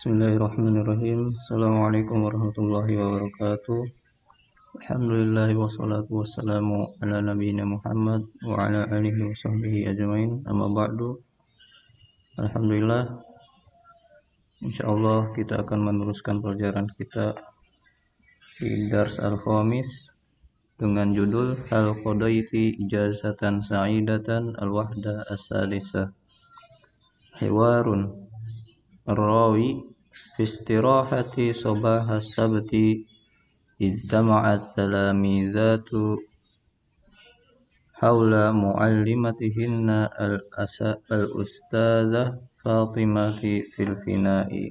Bismillahirrahmanirrahim. Assalamualaikum warahmatullahi wabarakatuh. Alhamdulillah wassalatu wassalamu ala nabiyina Muhammad wa ala alihi wa sahbihi ajmain. Amma ba'du. Alhamdulillah, insyaallah kita akan meneruskan pelajaran kita di Dars Al-Khamis dengan judul Hal Qadaiti Ijazatan Sa'idatan Al-Wahda As-Salisah. Hiwarun Ar-rawi fi istirahati sabah as-sabti ijtama'at talamizatu hawla muallimatihinna al-ustadzah Fatimati fil fina'i.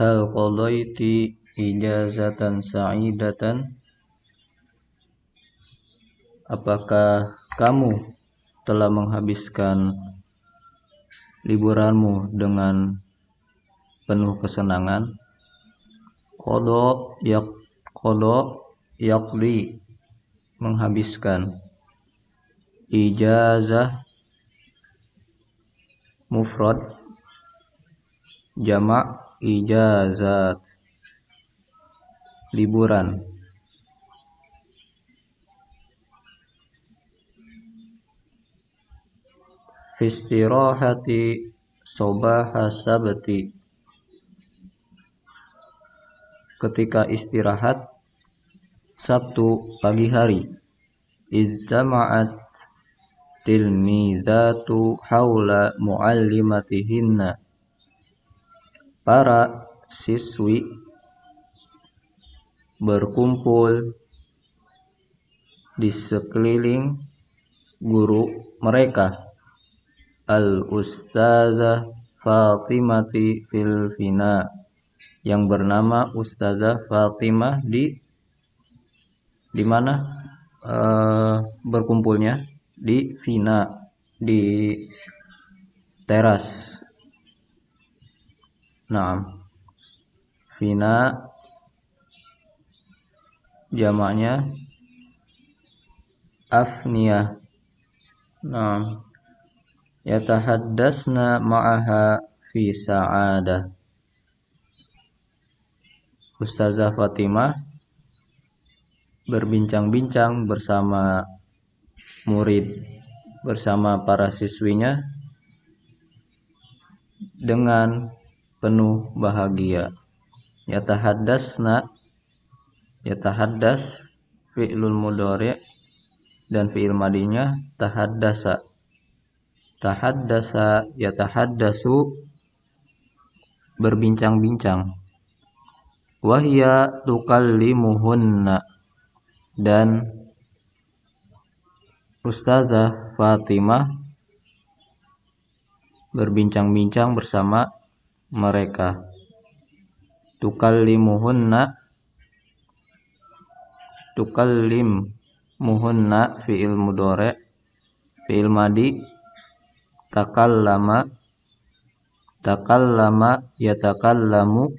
Hal qadaiti ijazatan sa'idatan, apakah kamu telah menghabiskan liburanmu dengan penuh kesenangan? Qada yaqdi, menghabiskan. Ijazah mufrad, jamak ijazat, liburan. Fistirahati sobaha sabti, ketika istirahat Sabtu pagi hari. Ijtama'at tilmizatu haula muallimatihinna, para siswi berkumpul di sekeliling guru mereka, al-ustadzah Fatimati fil fina, yang bernama Ustazah Fatimah di mana berkumpulnya? Di fina, di teras. Nah, fina jamaknya afniyah. Nah, yatahaddasna ma'aha fi sa'adah. Ustazah Fatimah berbincang-bincang bersama murid, bersama para siswinya dengan penuh bahagia. Yatahaddas fi'lul mudhari' dan fi'il madinya tahaddasa. Tahaddasa yatahaddasu, berbincang-bincang. Wahya tukallimuhunna, dan Ustazah Fatimah berbincang-bincang bersama mereka. Tukallimuhunna fi'il mudhari', fi'il madi takallama yatakallamu,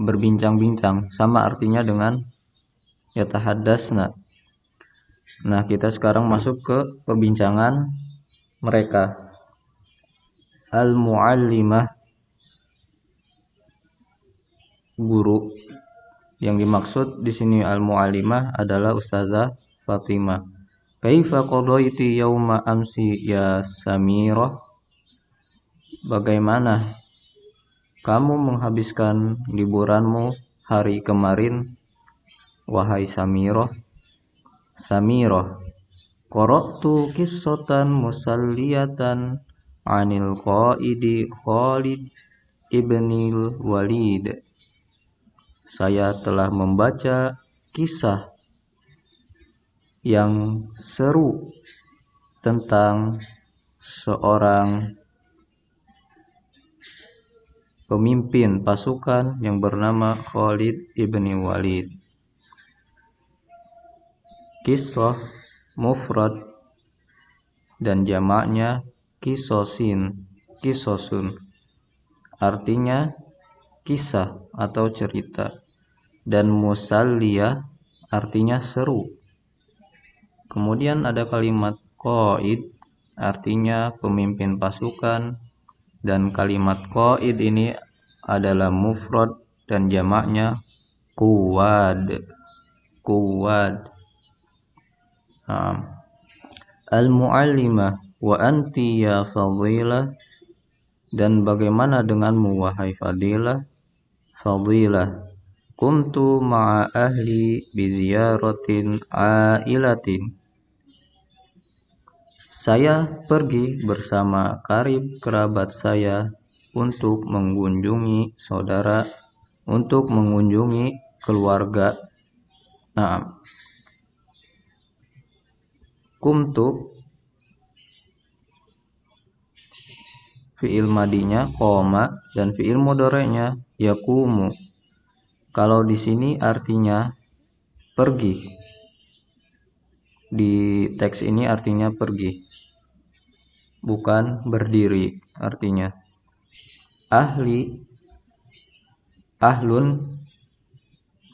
berbincang-bincang, sama artinya dengan yatahaddasna. Nah, kita sekarang masuk ke perbincangan mereka. Al-muallimah, guru. Yang dimaksud di sini al-muallimah adalah Ustazah Fatimah. Kaifa qadaiti yauma amsi ya Samirah? Bagaimana kamu menghabiskan liburanmu hari kemarin, wahai Samirah? Samirah, qara'tu qissatan musalliyatan 'anil qaidi Khalid ibnil Walid. Saya telah membaca kisah yang seru tentang seorang pemimpin pasukan yang bernama Khalid ibni Walid. Kisah mufrad dan jamaknya kisosun, artinya kisah atau cerita. dan musalliyah artinya seru. Kemudian ada kalimat qaid artinya pemimpin pasukan, dan kalimat qaid ini adalah mufrad dan jamaknya quwad. Al-muallimah wa anti ya fadilah, dan bagaimana denganmu wahai fadilah? Kuntu ma'a ahli bi ziyaratin ailatin. Saya pergi bersama karib kerabat saya untuk mengunjungi keluarga. Kumtu fi'il madinya koma dan fi'il mudhari'nya yakumu. Kalau di sini artinya pergi. Di teks ini artinya pergi, bukan berdiri artinya. Ahlun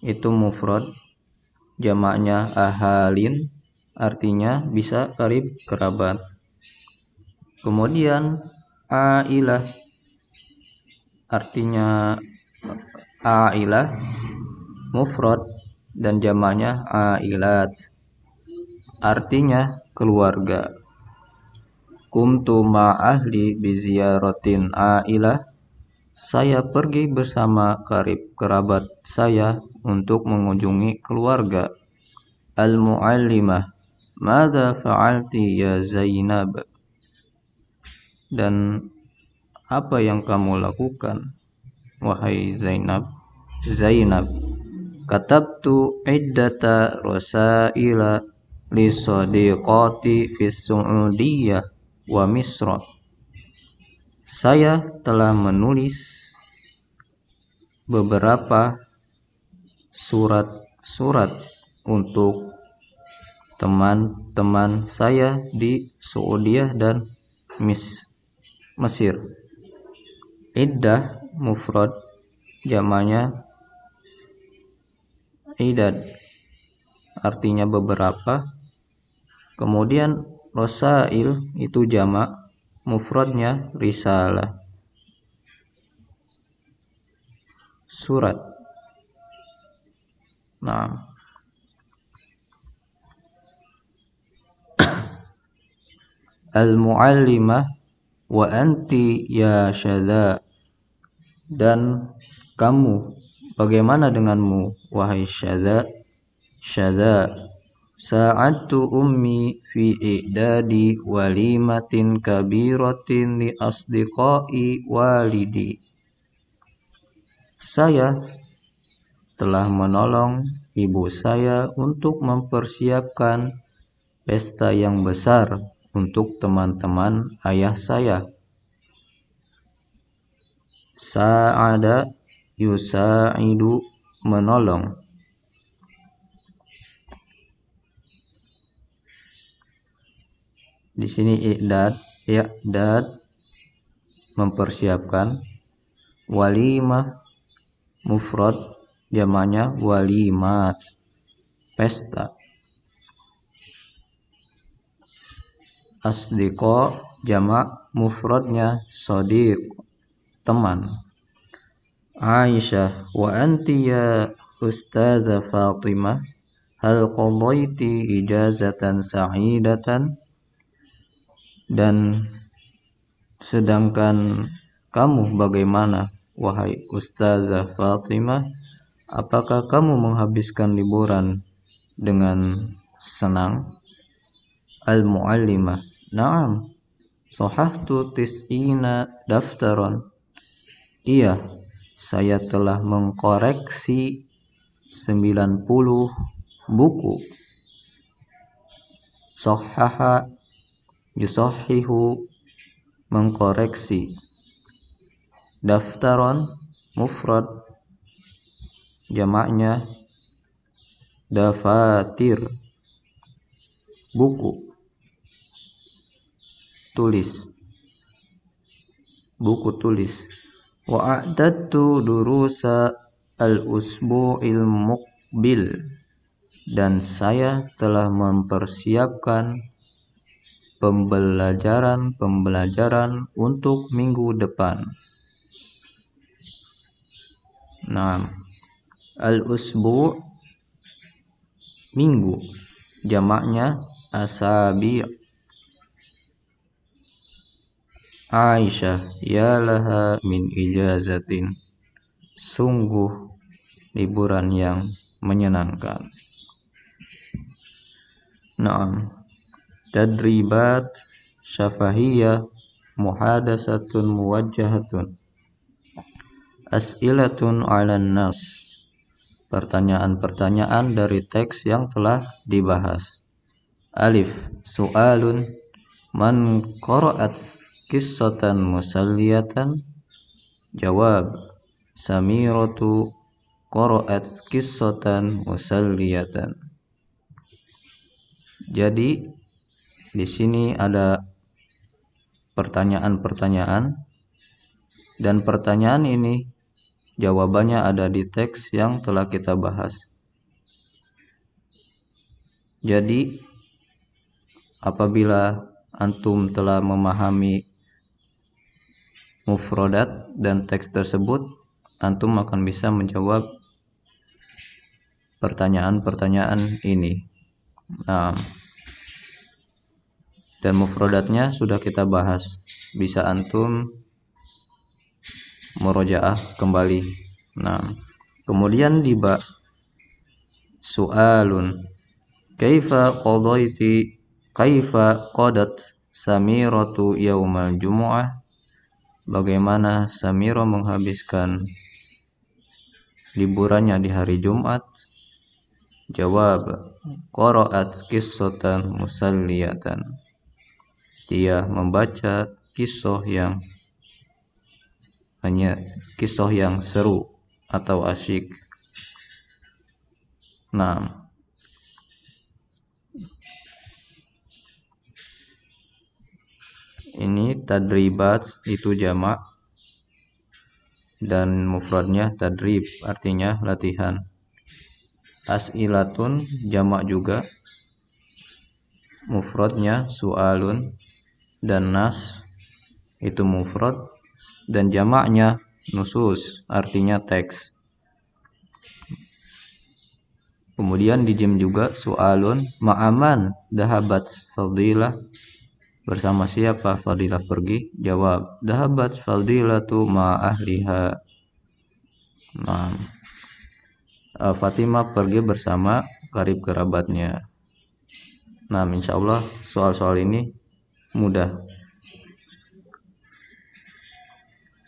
itu mufrad, jamaknya ahalin, artinya bisa karib kerabat. Kemudian ailah artinya mufrad dan jamaknya ailat, artinya keluarga. Kumtu ma'ahli bi ziyaratin ailah. Saya pergi bersama karib kerabat saya untuk mengunjungi keluarga. Al-muallimah, madza fa'alti ya Zainab? Dan apa yang kamu lakukan wahai Zainab? Katabtu iddata rasaila li sadiqati fis Su'udiyah wa Misra. Saya telah menulis beberapa surat untuk teman-teman saya di Saudiyah dan Mesir. Iddah mufrad, jamaknya idad, artinya beberapa. Kemudian rosail itu jamak, mufradnya risalah, surat. Al-muallimah wa anti ya syadha, dan kamu bagaimana denganmu wahai syadha? Sa'adtu ummi fi i'dadi walimatin kabiratin li asdiqai walidi. Saya telah menolong ibu saya untuk mempersiapkan pesta yang besar untuk teman-teman ayah saya. Sa'ada yusa'idu, menolong. Di sini i'dad mempersiapkan. Walimah mufrad, jamaknya walimat, pesta. Asdiqa jamak, mufradnya shadiq, teman. Aisyah, wa anti ya Ustazah Fatimah, hal qadaiti ijazatan sa'idatan? Dan sedangkan kamu bagaimana wahai Ustazah Fatimah? Apakah kamu menghabiskan liburan dengan senang? Al-muallimah, na'am, sahahtu tis'ina daftaran. Iya, saya telah mengkoreksi 90 buku. Sahaha yusahihu, mengkoreksi. Daftaron mufrad, jamaknya dafatir, buku, buku tulis. Wa a'dadtu durusa al-usbu'il muqbil, dan saya telah mempersiapkan pembelajaran untuk minggu depan. Nah, al-usbu' minggu, jamaknya asabi'. Aisyah, ya laha min ijazatin, sungguh liburan yang menyenangkan. Naam. Tadribat syafahiyah muhadasatun muwajjahatun, as'ilatun 'alan nas, pertanyaan-pertanyaan dari teks yang telah dibahas. Alif, su'alun, man qara'at qissatan musalliyatan. Jawab, Samiratu qara'at qissatan musalliyatan. Jadi di sini ada pertanyaan-pertanyaan, dan pertanyaan ini jawabannya ada di teks yang telah kita bahas. Jadi apabila antum telah memahami mufradat dan teks tersebut, antum akan bisa menjawab pertanyaan-pertanyaan ini. Nah, dan mufradatnya sudah kita bahas, bisa antum murojaah kembali. Nah, kemudian di ba su'alun, kaifa qadat Samiratu yaumal jumu'ah, bagaimana Samira menghabiskan liburannya di hari Jumat. Jawab, qara'at qissatan musalliyatan, dia membaca kisah yang seru atau asyik. Nah, ini tadribat itu jamak dan mufradnya tadrib, artinya latihan. As'ilatun jamak juga, mufradnya su'alun, dan nas itu mufrad dan jamaknya nusus, artinya teks. Kemudian di jim juga su'alun, ma'aman dahabat fadilah, bersama siapa Fadilah pergi. Jawab, dahabat fadilatu ma'ahliha. Nah, Fatimah pergi bersama karib kerabatnya. Nah, insyaallah soal-soal ini mudah.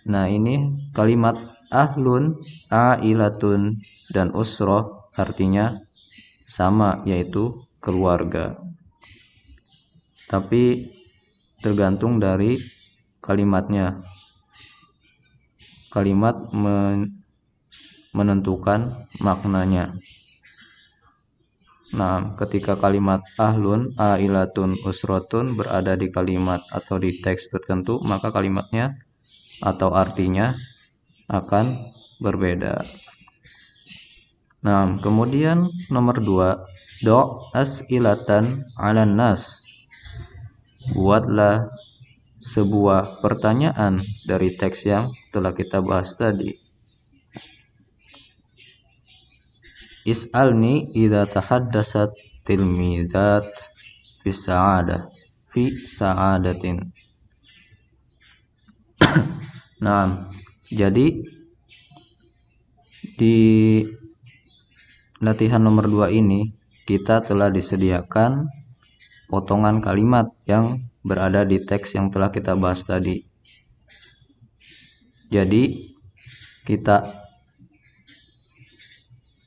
Nah, ini kalimat ahlun, ailatun, dan usroh artinya sama, yaitu keluarga. Tapi tergantung dari kalimatnya. Kalimat menentukan maknanya. Nah, ketika kalimat ahlun, ailatun, usrotun berada di kalimat atau di teks tertentu, maka kalimatnya atau artinya akan berbeda. Nah, kemudian nomor 2, do' as'ilatan 'alan nas, buatlah sebuah pertanyaan dari teks yang telah kita bahas tadi. Is'alni idza tahaddasat tilmizat fi sa'adatin. Nah, jadi di latihan nomor 2 ini kita telah disediakan potongan kalimat yang berada di teks yang telah kita bahas tadi. Jadi kita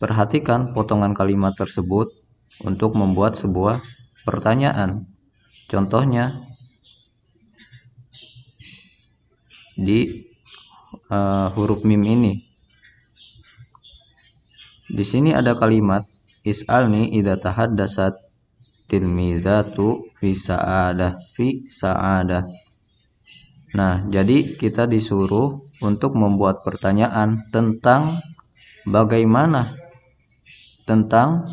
perhatikan potongan kalimat tersebut untuk membuat sebuah pertanyaan. Contohnya di huruf mim ini. Di sini ada kalimat is'alni idza tahaddasat tilmizatu fi sa'adah. Nah, jadi kita disuruh untuk membuat pertanyaan tentang bagaimana tentang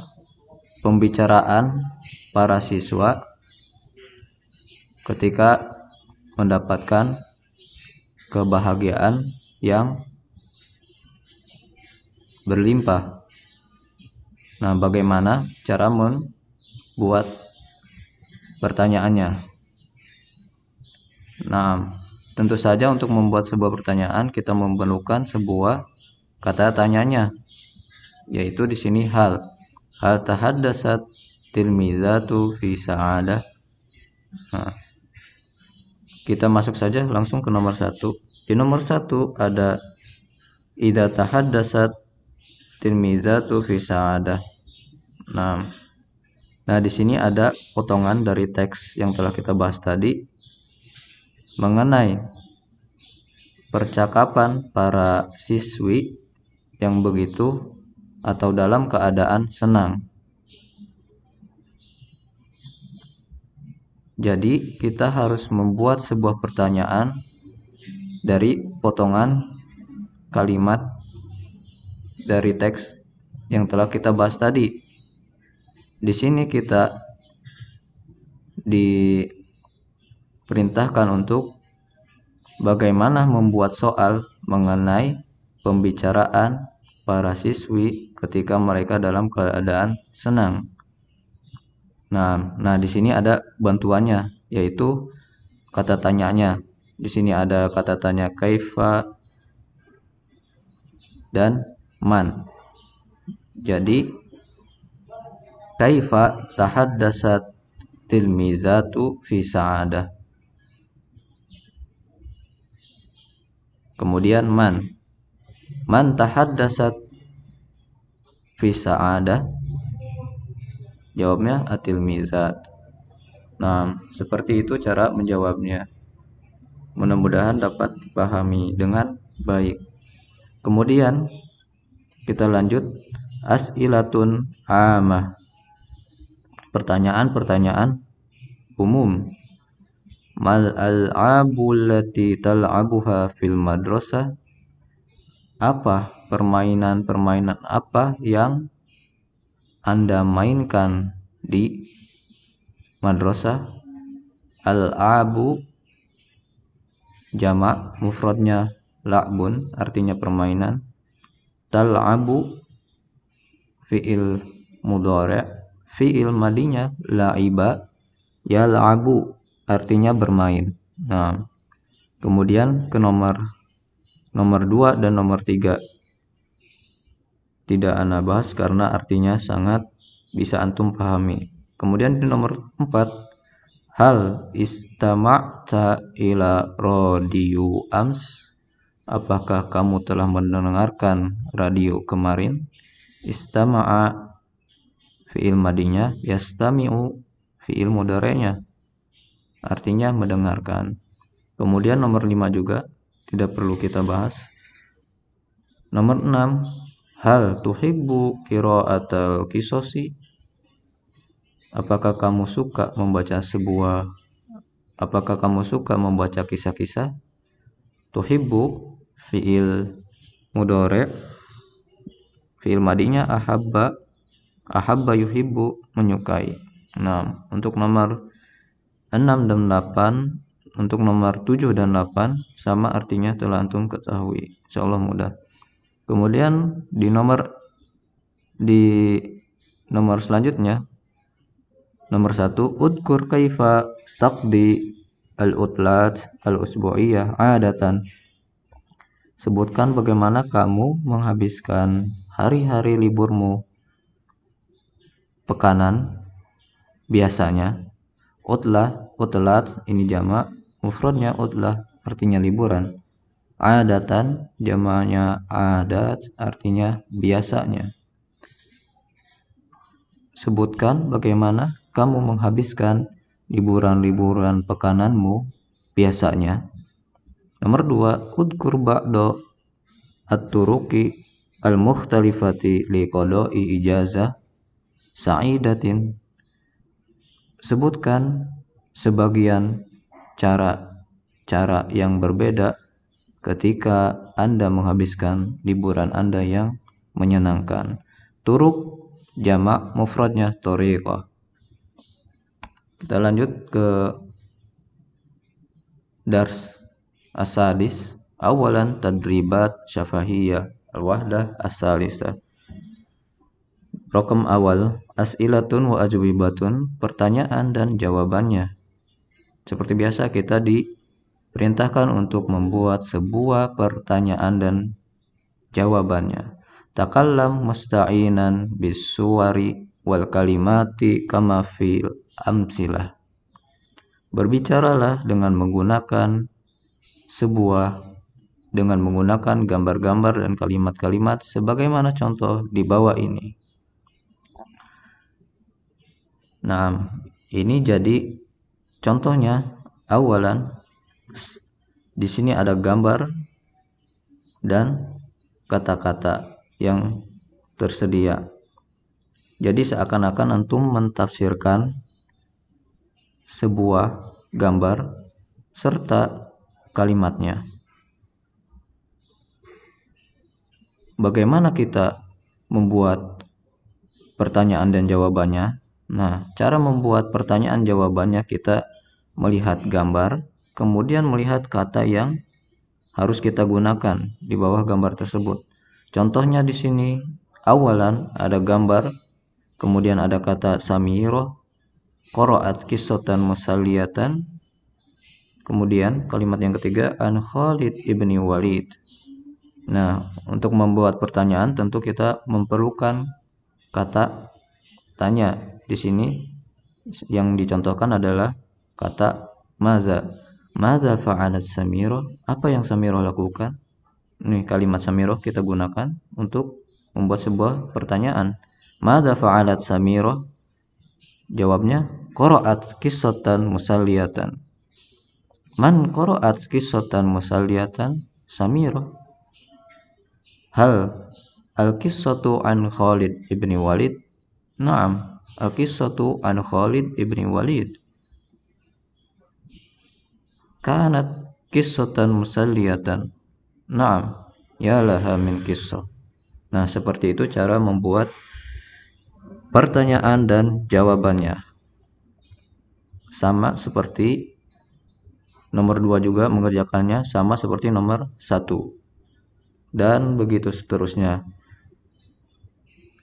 pembicaraan para siswa ketika mendapatkan kebahagiaan yang berlimpah. Nah, bagaimana cara membuat pertanyaannya? Nah, tentu saja untuk membuat sebuah pertanyaan kita memerlukan sebuah kata tanyanya, yaitu di sini hal tahaddasat tilmizatu fi sa'adah. Nah, kita masuk saja langsung ke nomor 1. Di nomor 1 ada idza tahaddasat tilmizatu fi sa'adah. Nah, di sini ada potongan dari teks yang telah kita bahas tadi mengenai percakapan para siswi yang begitu atau dalam keadaan senang. Jadi kita harus membuat sebuah pertanyaan dari potongan kalimat dari teks yang telah kita bahas tadi. Di sini kita diperintahkan untuk bagaimana membuat soal mengenai pembicaraan para siswi ketika mereka dalam keadaan senang. Nah, di sini ada bantuannya, yaitu kata tanyanya. Di sini ada kata tanya kaifa dan man. Jadi kaifa tahaddasat tilmizatu fi sa'adah. Kemudian man tahaddasat fi sa'adah. Jawabnya atilmizat. Nah, seperti itu cara menjawabnya. Mudah-mudahan dapat dipahami dengan baik. Kemudian kita lanjut as'ilatun amah. Pertanyaan-pertanyaan umum. Mal al'abu allati tal'abuha fil madrasah? Apa permainan-permainan apa yang Anda mainkan di madrasah? Al-abu jamak, mufradnya la'bun, artinya permainan. Tal'abu fi'il mudhari', fi'il madinya la'iba, yal'abu artinya bermain. Nah, kemudian ke nomor 2 dan nomor 3 tidak ana bahas karena artinya sangat bisa antum pahami. Kemudian di nomor 4, hal istama'ta ila radio ams? Apakah kamu telah mendengarkan radio kemarin? Istama'a fi'il madinya, yastami'u fi'il mudhari'nya, artinya mendengarkan. Kemudian nomor 5 juga tidak perlu kita bahas. Nomor 6, hal tuhibbu qira'atal qisosi? Apakah kamu suka membaca kisah-kisah? Tuhibbu fi'il mudhari', fi'il madinya ahabba yuhibbu, menyukai. Nah, untuk nomor 6 dan 8, untuk nomor 7 dan 8 sama artinya telah antum ketahui. Insyaallah mudah. Kemudian di nomor selanjutnya, nomor 1, udkur kaifa taqdi al-utlat al-usbu'iyah adatan. Sebutkan bagaimana kamu menghabiskan hari-hari liburmu pekanan biasanya. Utlat ini jamak, mufradnya utlah, artinya liburan. Adatan jamaknya adat, artinya biasanya. Sebutkan bagaimana kamu menghabiskan liburan-liburan pekananmu biasanya. Nomor 2, udkur ba'da at-turuqi al-mukhtalifati liqada'i ijazah sa'idatin. Sebutkan sebagian cara yang berbeda ketika Anda menghabiskan liburan Anda yang menyenangkan. Turuk jamak mufradnya thariqah. Kita lanjut ke dars asadis. Awalan tadribat syafahiyah al-wahdah as-salisah. Rokam awal as'ilatun wa ajwibatun, pertanyaan dan jawabannya. Seperti biasa kita diperintahkan untuk membuat sebuah pertanyaan dan jawabannya. Takallam musta'inan bisuwari wal kalimati kama fil amsilah. Berbicaralah dengan menggunakan gambar-gambar dan kalimat-kalimat sebagaimana contoh di bawah ini. Nah, ini jadi contohnya. Awalan, di sini ada gambar dan kata-kata yang tersedia. Jadi seakan-akan antum mentafsirkan sebuah gambar serta kalimatnya. Bagaimana kita membuat pertanyaan dan jawabannya? Nah, cara membuat pertanyaan jawabannya kita melihat gambar, kemudian melihat kata yang harus kita gunakan di bawah gambar tersebut. Contohnya di sini, awalan ada gambar, kemudian ada kata samiro, qara'at qissatan musalliyatan, kemudian kalimat yang ketiga an Khalid ibni Walid. Nah, untuk membuat pertanyaan tentu kita memerlukan kata tanya. Di sini yang dicontohkan adalah kata maza. Maza fa'alat Samiro? Apa yang Samiro lakukan? Ini kalimat Samiro kita gunakan untuk membuat sebuah pertanyaan. Maza fa'alat Samiro? Jawabnya qara'at qissatan musalliyatan. Man qara'at qissatan musalliyatan? Samiro. Hal al-qissatu an Khalid ibni Walid? Naam, al-qissatu an Khalid ibni Walid. Kanat qissatan musalliyatan. Naam, ya laha min qissah. Nah, seperti itu cara membuat pertanyaan dan jawabannya. Sama seperti nomor 2 juga mengerjakannya sama seperti nomor 1. Dan begitu seterusnya.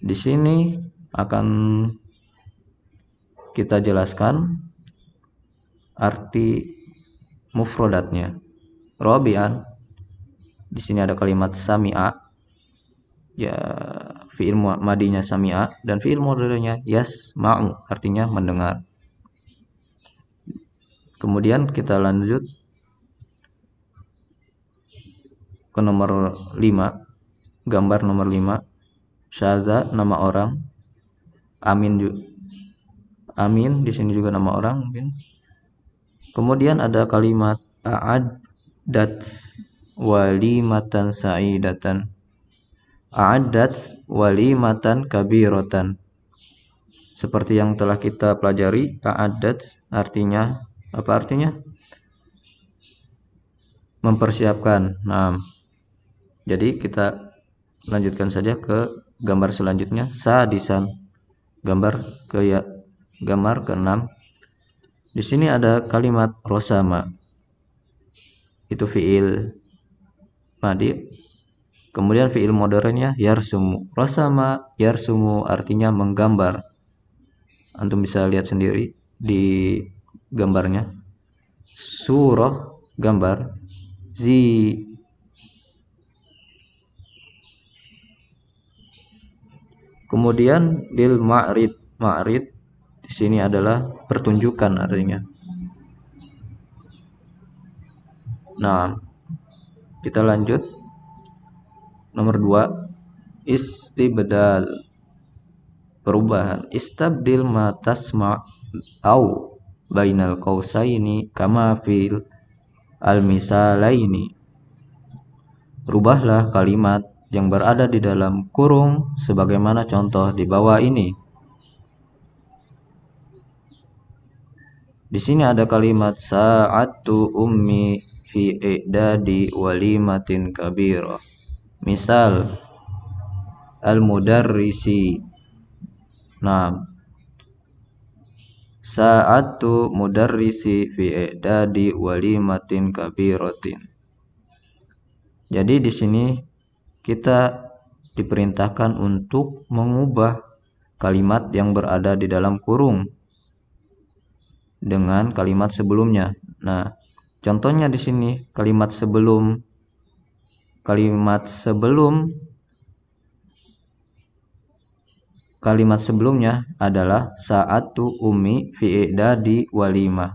Di sini akan kita jelaskan arti mufradatnya. Rabi'an, di sini ada kalimat sami'a, ya fi'il madinya sami'a dan fi'il mudhari'nya yasma'u, artinya mendengar. Kemudian kita lanjut ke nomor 5, gambar nomor 5. Syadza nama orang, Amin di sini juga nama orang mungkin. Kemudian ada kalimat a'addat walimatan sa'idatan. A'addat walimatan kabiratan. Seperti yang telah kita pelajari, a'addat artinya apa artinya? Mempersiapkan. Nah, jadi kita lanjutkan saja ke gambar selanjutnya. Sadisan, gambar ke-6. Di sini ada kalimat rosama. Itu fi'il madi. Kemudian fi'il mudhari'nya yarsumu. Rosama yarsumu artinya menggambar. Antum bisa lihat sendiri di gambarnya. Surah gambar. Kemudian lil ma'rid di sini adalah pertunjukan artinya. Nah, kita lanjut nomor 2, istibdal, perubahan. Istabdil ma tasma' au bainal qausaini kama fil al-misalaini. Rubahlah kalimat yang berada di dalam kurung sebagaimana contoh di bawah ini. Di sini ada kalimat sa'atu ummi fi i'dadi walimatin kabira. Misal, al-mudarrisi. Nah, sa'atu mudarrisi fi i'dadi walimatin kabiratin. Jadi di sini kita diperintahkan untuk mengubah kalimat yang berada di dalam kurung dengan kalimat sebelumnya. Nah, contohnya di sini kalimat sebelumnya adalah sa'atu ummi fi i'dadi walimah.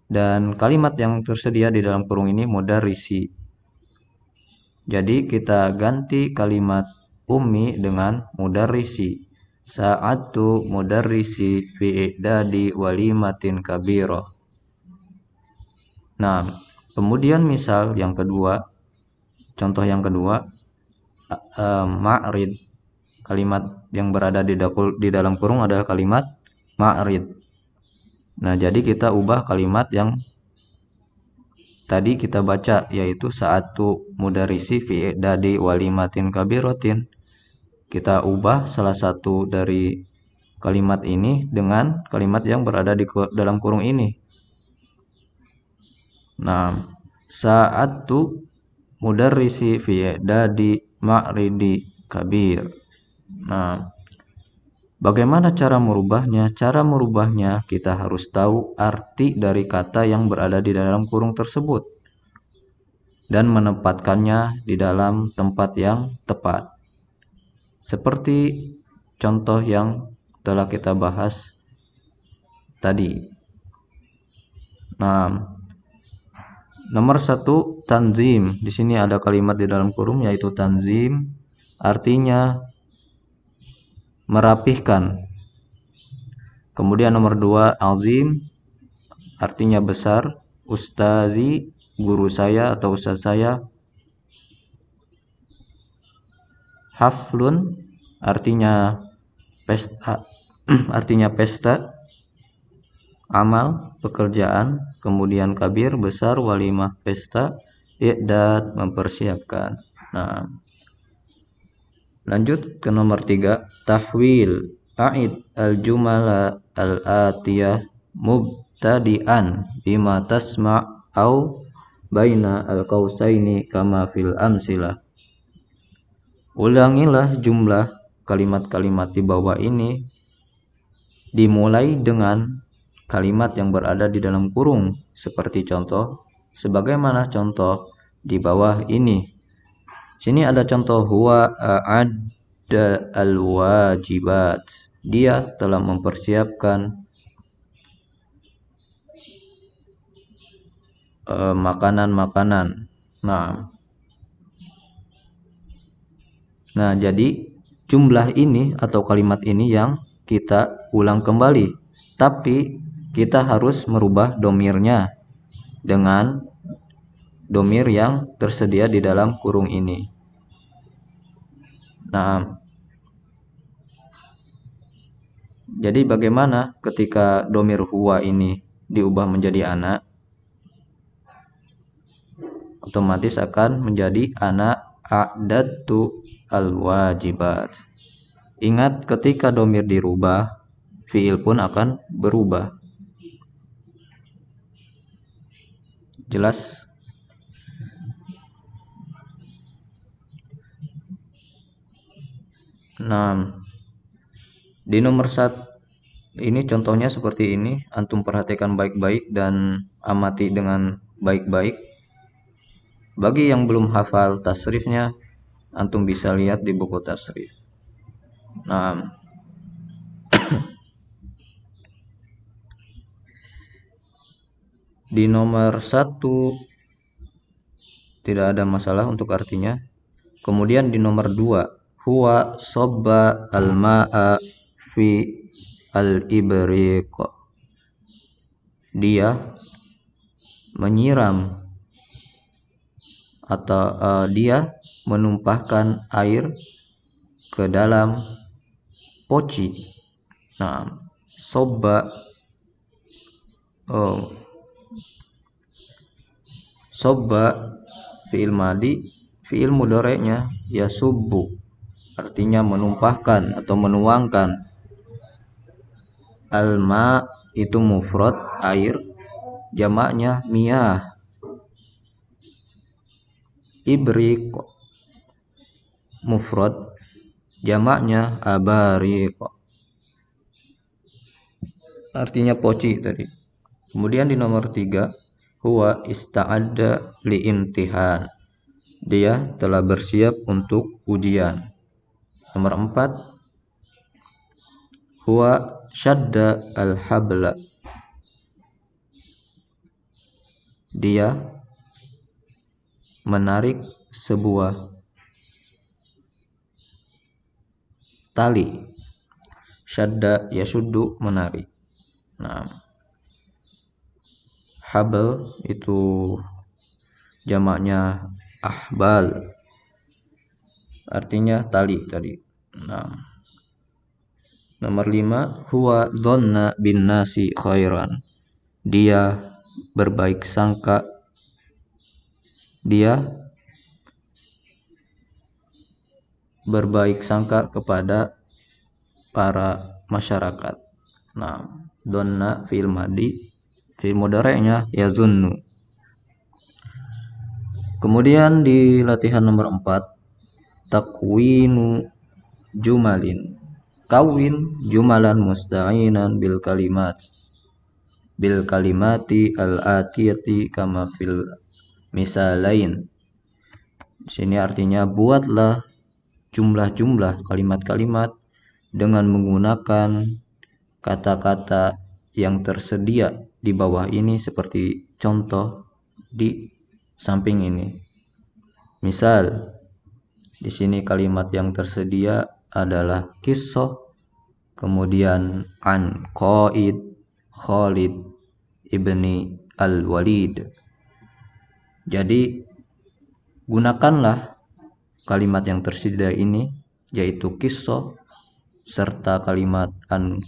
Dan kalimat yang tersedia di dalam kurung ini mudarrisi. Jadi kita ganti kalimat ummi dengan mudarrisi. Sa'atu mudarrisi fi i'dadi walimatin kabira. Nah, kemudian misal yang kedua, contoh yang kedua, ma'rid. Kalimat yang berada di dalam kurung adalah kalimat ma'rid. Nah, jadi kita ubah kalimat yang tadi kita baca, yaitu sa'atu mudarrisi fi i'dadi walimatin kabiratin. Kita ubah salah satu dari kalimat ini dengan kalimat yang berada di dalam kurung ini. Nah, sa'atu mudarrisi fi i'dadi ma'ridi kabir. Nah, bagaimana cara merubahnya? Cara merubahnya kita harus tahu arti dari kata yang berada di dalam kurung tersebut dan menempatkannya di dalam tempat yang tepat. Seperti contoh yang telah kita bahas tadi. Nah, nomor 1 tanzim. Di sini ada kalimat di dalam kurung yaitu tanzim, artinya merapihkan. Kemudian nomor 2 azim, artinya besar. Ustazi, guru saya atau ustaz saya. Haflun, artinya pesta, amal, pekerjaan. Kemudian kabir, besar, walimah, pesta, i'dad, mempersiapkan. Nah, lanjut ke nomor 3, tahwil. A'id al-jumala al-atiyah mubtadi'an bima tasma' au baina al-qausaini kama fil amsilah. Ulangilah jumlah kalimat-kalimat di bawah ini dimulai dengan kalimat yang berada di dalam kurung seperti contoh sebagaimana contoh di bawah ini. Sini ada contoh huwa a'adda al-wajibat. Dia telah mempersiapkan makanan-makanan. Nah, jadi jumlah ini atau kalimat ini yang kita ulang kembali. Tapi kita harus merubah domirnya dengan domir yang tersedia di dalam kurung ini. Nah, jadi bagaimana ketika domir huwa ini diubah menjadi anak? Otomatis akan menjadi anak a'dadtu al-wajibat. Ingat, ketika domir dirubah, fiil pun akan berubah. Jelas? Nah, di nomor 1 ini contohnya seperti ini. Antum perhatikan baik-baik dan amati dengan baik-baik. Bagi yang belum hafal tasrifnya, antum bisa lihat di buku tasrif. Nah, di nomor 1 tidak ada masalah untuk artinya. Kemudian di nomor 2, huwa sobba al-ma'a fi al-ibriq. Dia menyiram atau dia menumpahkan air ke dalam poci. Nah, sobba sobba fi'il madi, fi'il mudhari'nya yasubbu. artinya menumpahkan atau menuangkan. Al-ma itu mufrad air, jamaknya miyah. Ibrik mufrad, jamaknya abariq, artinya poci tadi. Kemudian di nomor 3, huwa ista'adda liimtihan, dia telah bersiap untuk ujian. Nomor 4, huwa syadda al-habla, dia menarik sebuah tali. Syadda yashuddu, menarik. Nah, habl itu jamaknya ahbal, artinya tali tadi. Nah, nomor 5, huwa dhanna bin nasi khairan, dia berbaik sangka, dia berbaik sangka kepada para masyarakat. Nah, dhanna fi'il madi, fi'il mudhari'nya yazunnu. Kemudian di latihan nomor 4, takwinu jumalin, kawin jumalan musta'inan bil kalimati al-atiyati kama fil misalain. Di sini artinya buatlah jumlah-jumlah kalimat-kalimat dengan menggunakan kata-kata yang tersedia di bawah ini seperti contoh di samping ini. Misal, di sini kalimat yang tersedia adalah kisah, kemudian an Qaid Khalid ibni al-Walid. Jadi gunakanlah kalimat yang tersedia ini, yaitu kisah serta kalimat an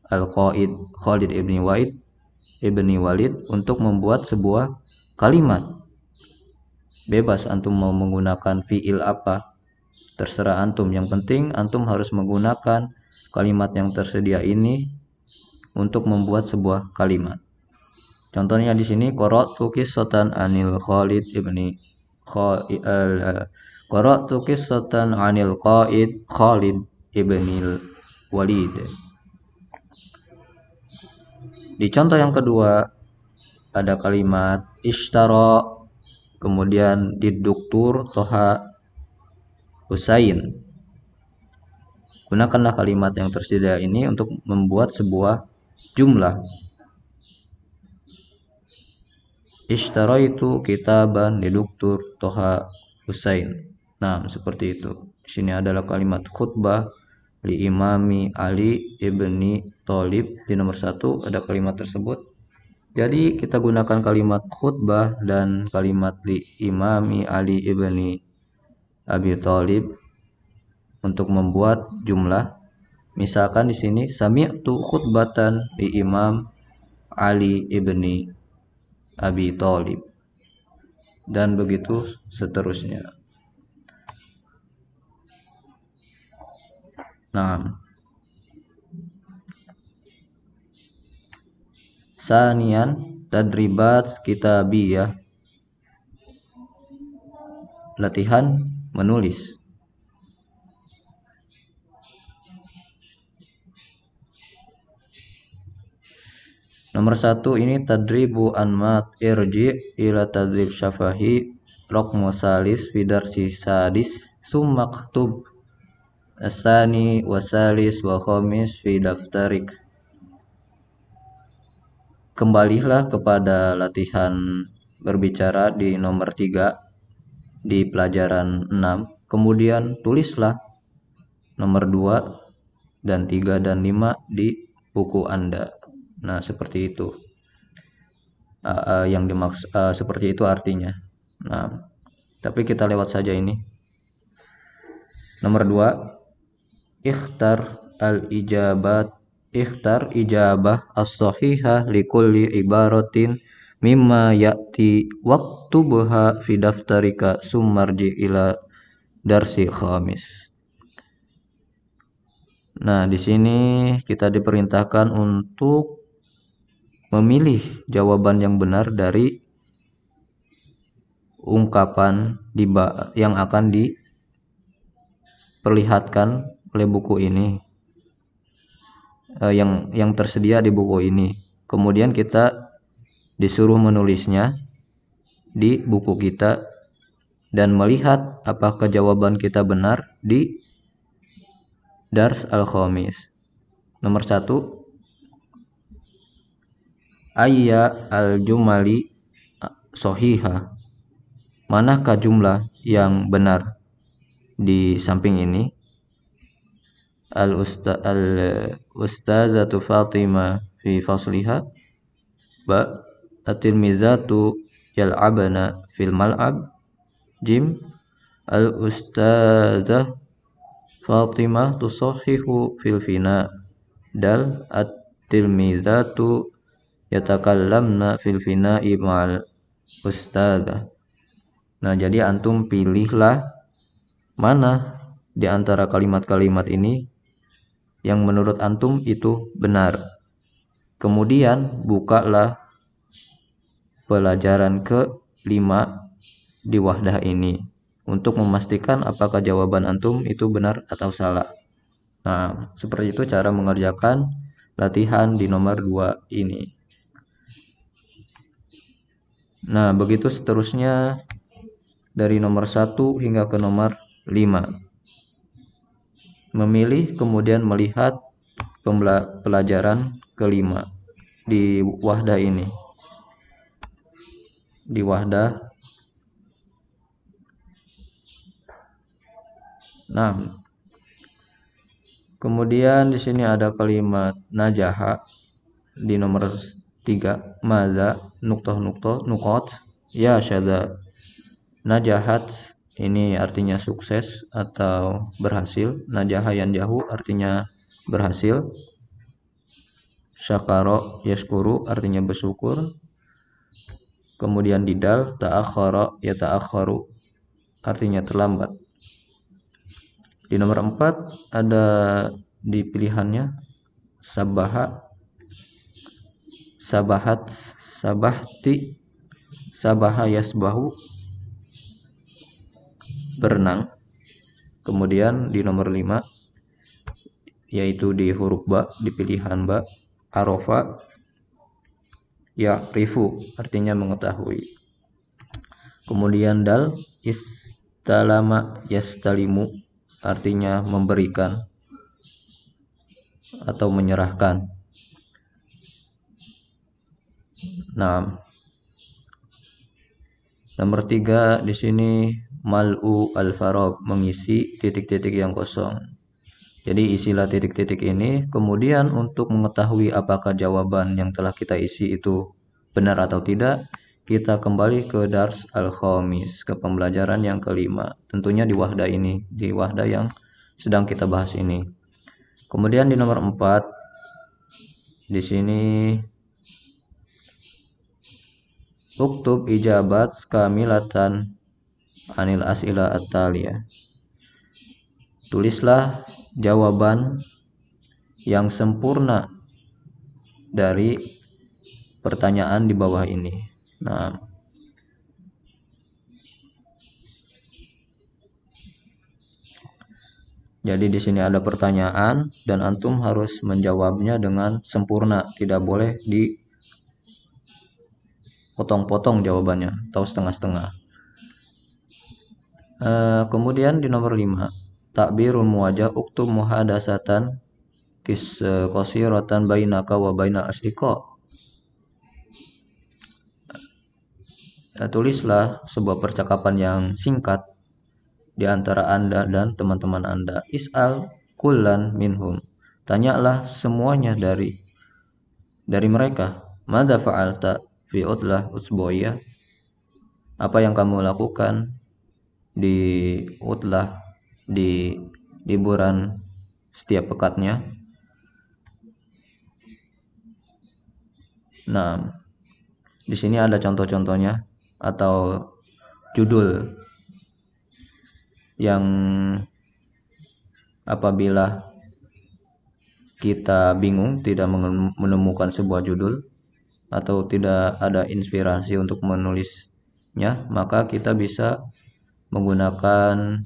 al-Qaid Khalid ibni Walid untuk membuat sebuah kalimat. Bebas antum mau menggunakan fiil apa, terserah antum. Yang penting antum harus menggunakan kalimat yang tersedia ini untuk membuat sebuah kalimat. Contohnya di sini qara'tu qissatan anil Khalid ibni qara'tu qissatan anil Qaid Khalid ibni Walid. Di contoh yang kedua ada kalimat ishtara, kemudian diduktur Toha Husain. Gunakanlah kalimat yang tersedia ini untuk membuat sebuah jumlah. Ishtaraitu kitaban diduktur Toha Husain. Nah, seperti itu. Di sini adalah kalimat khutbah li imami Ali ibni Thalib. Di nomor 1 ada kalimat tersebut. Jadi kita gunakan kalimat khutbah dan kalimat li imami Ali ibni Abi Thalib untuk membuat jumlah. Misalkan di sini sami'tu khutbatan li Imam Ali ibni Abi Thalib, dan begitu seterusnya. Nah, sanian tadribat kitabiyah, latihan menulis. Nomor 1 ini tadribu anmat irji ila tadrib syafahi raqmu salis fidarsi sadis summaktub asani wasalis wa khamis fi daftarik. Kembalilah kepada latihan berbicara di nomor 3 di pelajaran 6, kemudian tulislah nomor 2 dan 3 dan 5 di buku Anda. Nah, seperti itu. Yang dimaksud seperti itu artinya. Nah, tapi kita lewat saja ini. Nomor 2, ikhtar ijabah as-sahihah likulli ibaratin mimma ya'ti waktubha fi daftarika summarji ila darsi khamis. Nah, di sini kita diperintahkan untuk memilih jawaban yang benar dari ungkapan yang akan diperlihatkan oleh buku ini, yang tersedia di buku ini. Kemudian kita disuruh menulisnya di buku kita dan melihat apakah jawaban kita benar di Dars Al-Khamis. Nomor 1, ayya al-jumali sohiha. Manakah jumlah yang benar di samping ini? Al-ustazatu Fatimah fi fasliha. Ba, at-tilmizatu yal'abana fil mal'ab. Jim, al-ustazah Fatimah tusahihu fil fina. Dal, at-tilmizatu yatakallamna fil fina'i ma'al ustazah. Nah, jadi antum pilihlah mana di antara kalimat-kalimat ini yang menurut antum itu benar. Kemudian bukalah pelajaran ke-5 di wahdah ini untuk memastikan apakah jawaban antum itu benar atau salah. Nah, seperti itu cara mengerjakan latihan di nomor 2 ini. Nah, begitu seterusnya dari nomor 1 hingga ke nomor 5. Memilih kemudian melihat pelajaran ke-5 di wahdah ini. Di wahdah 6. Kemudian di sini ada kalimat najaha di nomor 3. Maza nukot ya syadza. Najahat ini artinya sukses atau berhasil. Najaha yanjahu artinya berhasil. Syakaro yashkuru artinya bersyukur. Kemudian didal ta'akhara yata'akharu artinya terlambat. Di nomor 4 ada di pilihannya sabaha, sabahat, sabahti, sabaha yasbahu berenang. Kemudian di nomor 5 yaitu di huruf ba, di pilihan ba, arofa ya rifu artinya mengetahui. Kemudian dal istalama yastalimu artinya memberikan atau menyerahkan. Nah, nomor 3 di sini mal'u al-farag, mengisi titik-titik yang kosong. Jadi isilah titik-titik ini, kemudian untuk mengetahui apakah jawaban yang telah kita isi itu benar atau tidak, kita kembali ke Dars Al-Khamis, ke pembelajaran yang ke-5. Tentunya di wahdah ini, di wahdah yang sedang kita bahas ini. Kemudian di nomor 4 di sini uktub ijabat kamilatan anil as'ila at-taliyah. Tulislah jawaban yang sempurna dari pertanyaan di bawah ini. Nah, jadi di sini ada pertanyaan dan antum harus menjawabnya dengan sempurna, tidak boleh dipotong-potong jawabannya atau setengah-setengah. Kemudian di nomor 5, takbirul muwajah uktub muhadasatan qasiratan bainaka wa bainal asdiqa. Tulislah sebuah percakapan yang singkat di antara Anda dan teman-teman Anda. Is'al kullan minhum. Tanyalah semuanya dari mereka. Madza fa'alta fi utlah usbu'iyah? Apa yang kamu lakukan di utlah, di liburan setiap pekatnya? Nah, di sini ada contoh-contohnya atau judul yang apabila kita bingung tidak menemukan sebuah judul atau tidak ada inspirasi untuk menulisnya, maka kita bisa menggunakan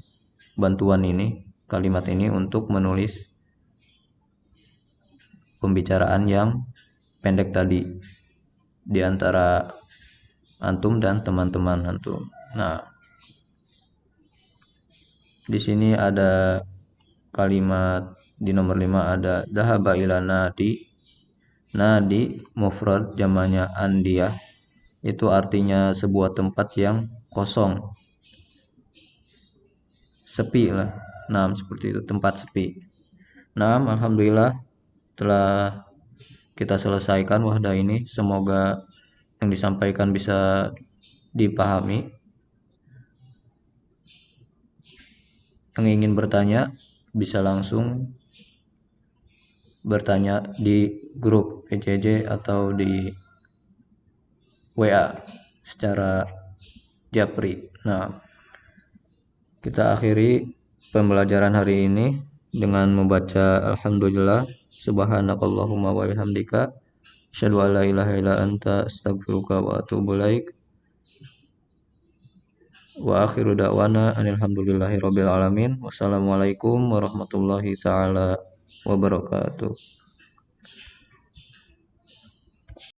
bantuan ini, kalimat ini untuk menulis pembicaraan yang pendek tadi di antara antum dan teman-teman antum. Nah, di sini ada kalimat di nomor 5 ada dhahaba ila nadi. Nadi mufrad jamannya andiyah. Itu artinya sebuah tempat yang kosong, sepi lah. Nah, seperti itu, tempat sepi. Nah, alhamdulillah telah kita selesaikan wahdah ini. Semoga yang disampaikan bisa dipahami. Yang ingin bertanya bisa langsung bertanya di grup PJJ atau di WA secara japri. Nah, kita akhiri pembelajaran hari ini dengan membaca alhamdulillah subhanakallahumma wa bihamdika asyhadu an la ilaha illa anta astaghfiruka wa atubu ilaik. Wa akhiru da'wana alhamdulillahi rabbil alamin. Wassalamualaikum warahmatullahi taala wabarakatuh.